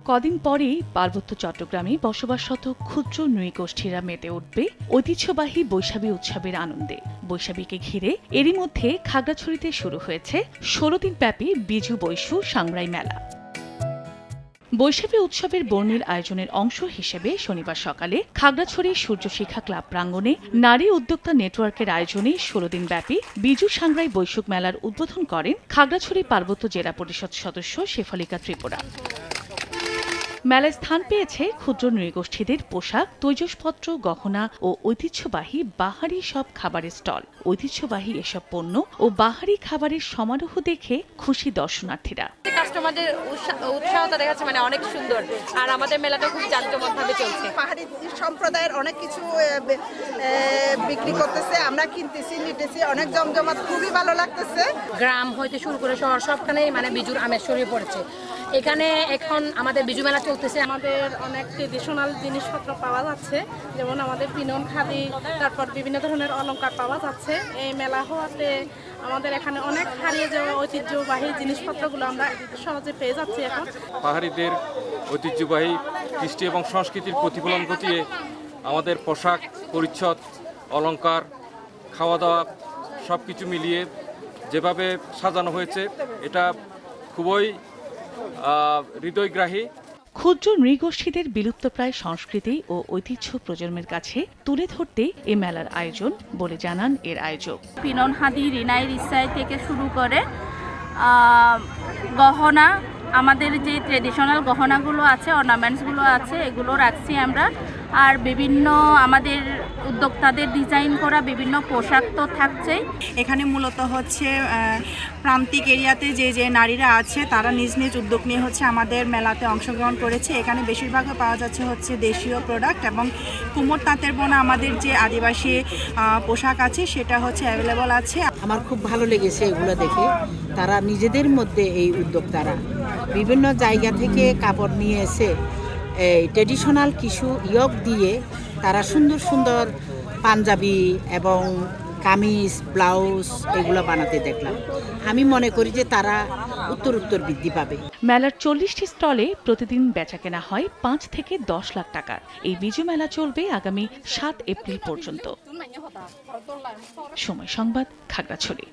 কদিন পরেই পার্বত্য চট্টগ্রামে বসবাসরত ক্ষুদ্র নৃগোষ্ঠীরা মেতে উঠবে ঐতিহ্যবাহী বৈশাখী উৎসবের আনন্দে। বৈশাখীকে ঘিরে এরই মধ্যে খাগড়াছড়িতে শুরু হয়েছে ১৬ দিনব্যাপী বিজু বৈশু সাংগ্রাই মেলা। বৈশাখী উৎসবের বর্ণিল আয়োজনের অংশ হিসেবে শনিবার সকালে খাগড়াছড়ি সূর্যশিখা ক্লাব প্রাঙ্গণে নারী উদ্যোক্তা নেটওয়ার্কের আয়োজনে ১৬ দিনব্যাপী বিজু সাংগ্রাই বৈশুক মেলার উদ্বোধন করেন খাগড়াছড়ি পার্বত্য জেলা পরিষদ সদস্য শেফালিকা ত্রিপুরা। মেলায় স্থান পেয়েছে ক্ষুদ্র নৃগোষ্ঠীদের পোশাক, তৈজসপত্র, গহনা ও ঐতিহ্যবাহী বাহারি সব খাবারের স্টল। ঐতিহ্যবাহী এসব পণ্য ও বাহারি খাবারের সমারোহ দেখে খুশি দর্শনার্থীরা। কাস্টমারদের উৎসাহটা দেখাচ্ছে, মানে অনেক সুন্দর। আর আমাদের মেলাটা খুব জাঁকজমকভাবে চলছে। পাহাড়ি সম্প্রদায়ের অনেক কিছু বিক্রি করতেছে, আমরা কিনতেছি, নিতেছি, অনেক জমজমাট, খুবই ভালো লাগতেছে। গ্রাম হইতে শুরু করে শহর সবখানেই মানে বিজুর আমেজ ছড়িয়ে পড়েছে। এখানে এখন আমাদের বিজু মেলা চলতেছে। আমাদের অনেক ট্রেডিশনাল জিনিসপত্র পাওয়া যাচ্ছে, যেমন আমাদের পিনন খাদি, তারপর বিভিন্ন ধরনের অলংকার পাওয়া যাচ্ছে। এই মেলা হওয়াতে আমাদের এখানে অনেক হারিয়ে যাওয়া ঐতিহ্যবাহী জিনিসপত্রগুলো আমরা সহজে পেয়ে যাচ্ছি। এখন পাহাড়িদের ঐতিহ্যবাহী কৃষ্টি এবং সংস্কৃতির প্রতিফলন ঘটিয়ে আমাদের পোশাক পরিচ্ছদ, অলংকার, খাওয়া দাওয়া সব কিছু মিলিয়ে যেভাবে সাজানো হয়েছে, এটা খুবই হৃদয়গ্রাহী। ক্ষুদ্র নৃগোষ্ঠীদের বিলুপ্তপ্রায় সংস্কৃতি ও ঐতিহ্য প্রজন্মের কাছে তুলে ধরতে এ মেলার আয়োজন বলে জানান এর আয়োজক। পিনন হাদি, রিনাই রিসাই থেকে শুরু করে গহনা, আমাদের যে ট্রেডিশনাল গহনাগুলো আছে, অর্নামেন্টসগুলো আছে, এগুলো রাখছি আমরা। আর বিভিন্ন আমাদের উদ্যোক্তাদের ডিজাইন করা বিভিন্ন পোশাক তো থাকছেই। এখানে মূলত হচ্ছে প্রান্তিক এরিয়াতে যে নারীরা আছে তারা নিজ নিজ উদ্যোগ নিয়ে হচ্ছে আমাদের মেলাতে অংশগ্রহণ করেছে। এখানে বেশিরভাগ পাওয়া যাচ্ছে হচ্ছে দেশীয় প্রোডাক্ট, এবং কুমোর তাঁতের বোনা আমাদের যে আদিবাসী পোশাক আছে সেটা হচ্ছে অ্যাভেলেবল আছে। আমার খুব ভালো লেগেছে এগুলো দেখে। তারা নিজেদের মধ্যে এই উদ্যোক্তারা বিভিন্ন জায়গা থেকে কাপড় নিয়ে এসে এই ট্রেডিশনাল কিছু ইয়ক দিয়ে তারা সুন্দর সুন্দর পাঞ্জাবি এবং কামিজ, ব্লাউজ এগুলো বানাতে দেখলাম। আমি মনে করি যে তারা উত্তর বৃদ্ধি পাবে। মেলার ৪০টি স্টলে প্রতিদিন বেচাকেনা হয় ৫ থেকে ১০ লাখ টাকার। এই বিজু মেলা চলবে আগামী ৭ এপ্রিল পর্যন্ত। সময় সংবাদ, খাগড়াছড়ি।